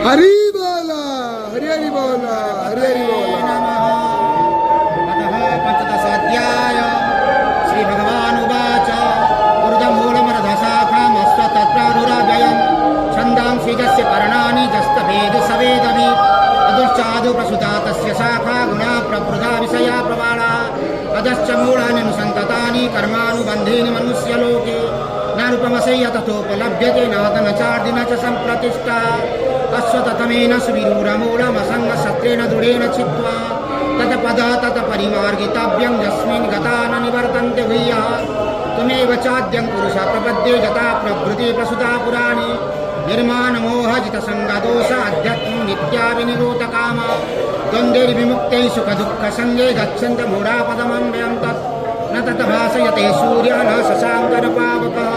हरि बोला, हरि हरि बोला, हरि हरि बोला। अतः पंचदशाध्याय श्री भगवान उवाच ऊर्धमूलमरधशाखामस्वतत्रारुराव्ययम् छन्दांसि यस्य पर्णानि यस्तवेद सवेदवि अदुश्चादु प्रसुता तस्य शाखा गुणा प्रवृद्धा विषया प्रवाला अधश्च मूलानि अनुसन्ततानि कर्मानुबन्धीनि मनुष्यलोके नानुपमसे यतथोपलभ्यते नादन चार्दिन च सम्प्रतिष्ठा अश्वततमेन सुविरूढमूलमसङ्गशस्त्रेण दृढेन छित्त्वा तत्पदा तत्परिमार्गितव्यं यस्मिन् गता न निवर्तन्ते भूयः त्वमेव चाद्यं पुरुष प्रपद्ये यथा प्रभृति प्रसुता पुराणी निर्माणमोहजितसङ्गदोष अध्यात्मं नित्या विनिरोधकामा द्वन्द्वैर्विमुक्तै सुखदुःखसङ्गे गच्छन्तमूढापदमं व्यं तत् न तत् भासयते सूर्यः न शशाङ्कः पावकः